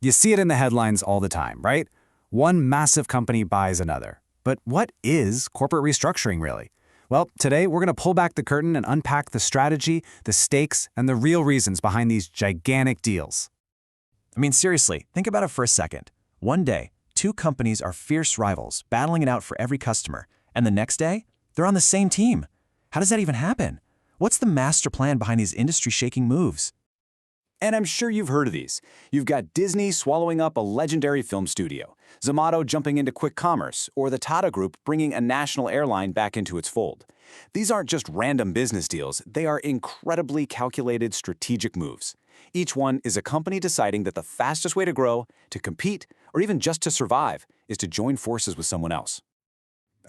You see it in the headlines all the time, right? One massive company buys another. But what is corporate restructuring really? Well, today we're going to pull back the curtain and unpack the strategy, the stakes, and the real reasons behind these gigantic deals. I mean, seriously, think about it for a second. One day, two companies are fierce rivals, battling it out for every customer. And the next day, they're on the same team. How does that even happen? What's the master plan behind these industry-shaking moves? And I'm sure you've heard of these. You've got Disney swallowing up a legendary film studio, Zomato jumping into quick commerce, or the Tata Group bringing a national airline back into its fold. These aren't just random business deals, they are incredibly calculated strategic moves. Each one is a company deciding that the fastest way to grow, to compete, or even just to survive is to join forces with someone else.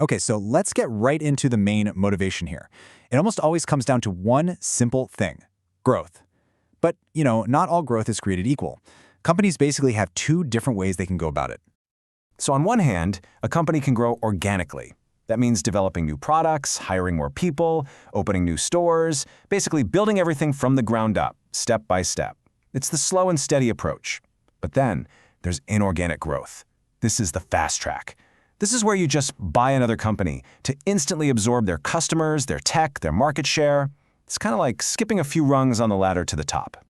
Okay, so let's get right into the main motivation here. It almost always comes down to one simple thing: growth. But, not all growth is created equal. Companies basically have two different ways they can go about it. So on one hand, a company can grow organically. That means developing new products, hiring more people, opening new stores, basically building everything from the ground up, step by step. It's the slow and steady approach. But then there's inorganic growth. This is the fast track. This is where you just buy another company to instantly absorb their customers, their tech, their market share. It's kind of like skipping a few rungs on the ladder to the top.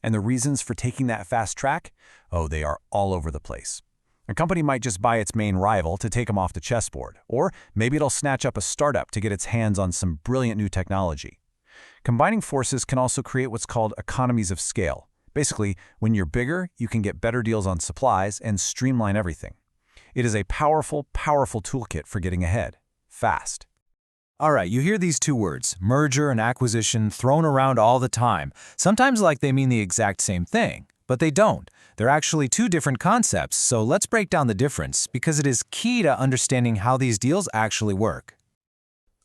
And the reasons for taking that fast track? Oh, they are all over the place. A company might just buy its main rival to take them off the chessboard, or maybe it'll snatch up a startup to get its hands on some brilliant new technology. Combining forces can also create what's called economies of scale. Basically, when you're bigger, you can get better deals on supplies and streamline everything. It is a powerful, powerful toolkit for getting ahead, fast. All right, you hear these two words, merger and acquisition, thrown around all the time, sometimes like they mean the exact same thing, but they don't. They're actually two different concepts, so let's break down the difference because it is key to understanding how these deals actually work.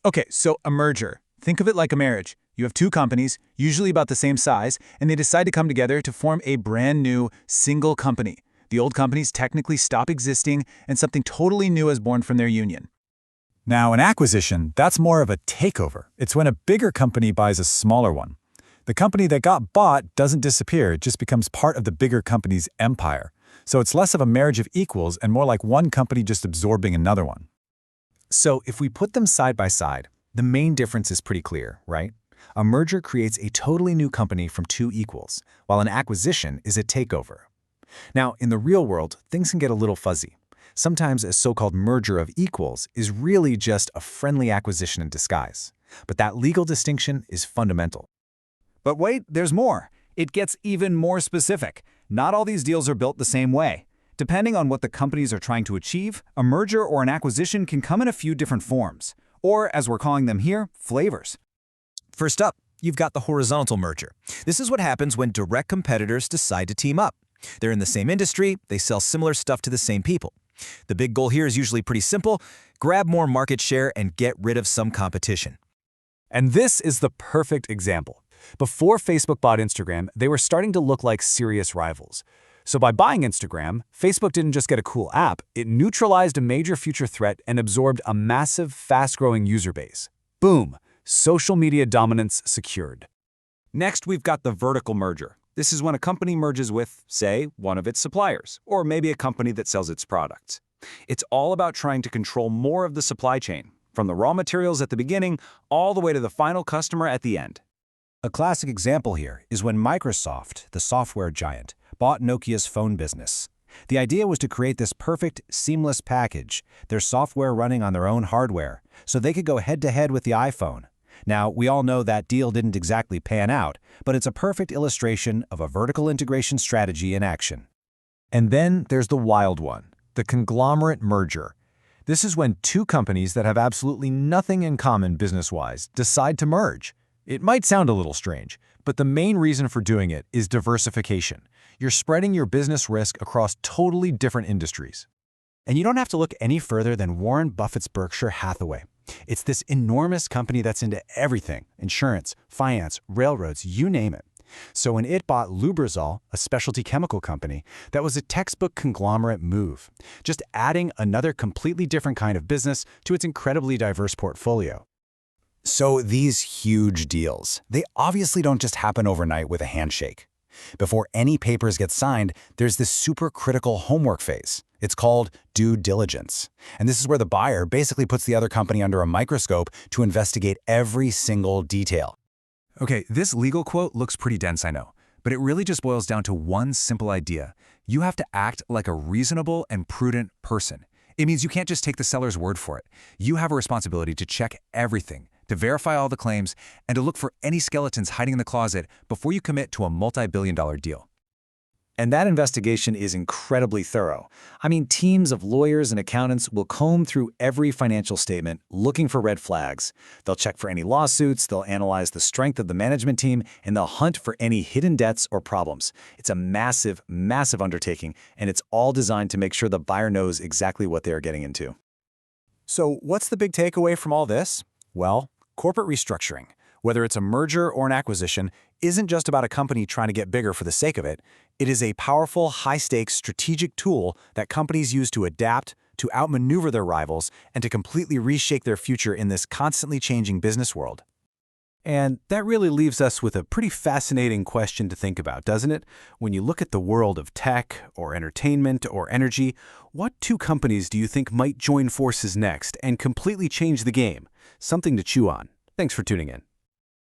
Okay, so a merger. Think of it like a marriage. You have two companies, usually about the same size, and they decide to come together to form a brand new, single company. The old companies technically stop existing, and something totally new is born from their union. Now, an acquisition, that's more of a takeover. It's when a bigger company buys a smaller one. The company that got bought doesn't disappear, it just becomes part of the bigger company's empire. So it's less of a marriage of equals and more like one company just absorbing another one. So if we put them side by side, the main difference is pretty clear, right? A merger creates a totally new company from two equals, while an acquisition is a takeover. Now, in the real world, things can get a little fuzzy. Sometimes a so-called merger of equals is really just a friendly acquisition in disguise. But that legal distinction is fundamental. But wait, there's more. It gets even more specific. Not all these deals are built the same way. Depending on what the companies are trying to achieve, a merger or an acquisition can come in a few different forms, or as we're calling them here, flavors. First up, you've got the horizontal merger. This is what happens when direct competitors decide to team up. They're in the same industry, they sell similar stuff to the same people. The big goal here is usually pretty simple: grab more market share and get rid of some competition. And this is the perfect example. Before Facebook bought Instagram, they were starting to look like serious rivals. So by buying Instagram, Facebook didn't just get a cool app, it neutralized a major future threat and absorbed a massive, fast-growing user base. Boom! Social media dominance secured. Next, we've got the vertical merger. This is when a company merges with, say, one of its suppliers, or maybe a company that sells its products. It's all about trying to control more of the supply chain, from the raw materials at the beginning all the way to the final customer at the end. A classic example here is when Microsoft, the software giant, bought Nokia's phone business. The idea was to create this perfect, seamless package, their software running on their own hardware, so they could go head-to-head with the iPhone. Now, we all know that deal didn't exactly pan out, but it's a perfect illustration of a vertical integration strategy in action. And then there's the wild one, the conglomerate merger. This is when two companies that have absolutely nothing in common business-wise decide to merge. It might sound a little strange, but the main reason for doing it is diversification. You're spreading your business risk across totally different industries. And you don't have to look any further than Warren Buffett's Berkshire Hathaway. It's this enormous company that's into everything: insurance, finance, railroads, you name it. So when it bought Lubrizol, a specialty chemical company, that was a textbook conglomerate move, just adding another completely different kind of business to its incredibly diverse portfolio. So these huge deals, they obviously don't just happen overnight with a handshake. Before any papers get signed, there's this super critical homework phase. It's called due diligence. And this is where the buyer basically puts the other company under a microscope to investigate every single detail. Okay, this legal quote looks pretty dense, I know, but it really just boils down to one simple idea. You have to act like a reasonable and prudent person. It means you can't just take the seller's word for it. You have a responsibility to check everything, to verify all the claims, and to look for any skeletons hiding in the closet before you commit to a multi-billion-dollar deal. And that investigation is incredibly thorough. I mean, teams of lawyers and accountants will comb through every financial statement looking for red flags. They'll check for any lawsuits, they'll analyze the strength of the management team, and they'll hunt for any hidden debts or problems. It's a massive, massive undertaking, and it's all designed to make sure the buyer knows exactly what they are getting into. So what's the big takeaway from all this? Well, corporate restructuring, whether it's a merger or an acquisition, isn't just about a company trying to get bigger for the sake of it. It is a powerful, high-stakes strategic tool that companies use to adapt, to outmaneuver their rivals, and to completely reshape their future in this constantly changing business world. And that really leaves us with a pretty fascinating question to think about, doesn't it? When you look at the world of tech, or entertainment, or energy, what two companies do you think might join forces next and completely change the game? Something to chew on. Thanks for tuning in.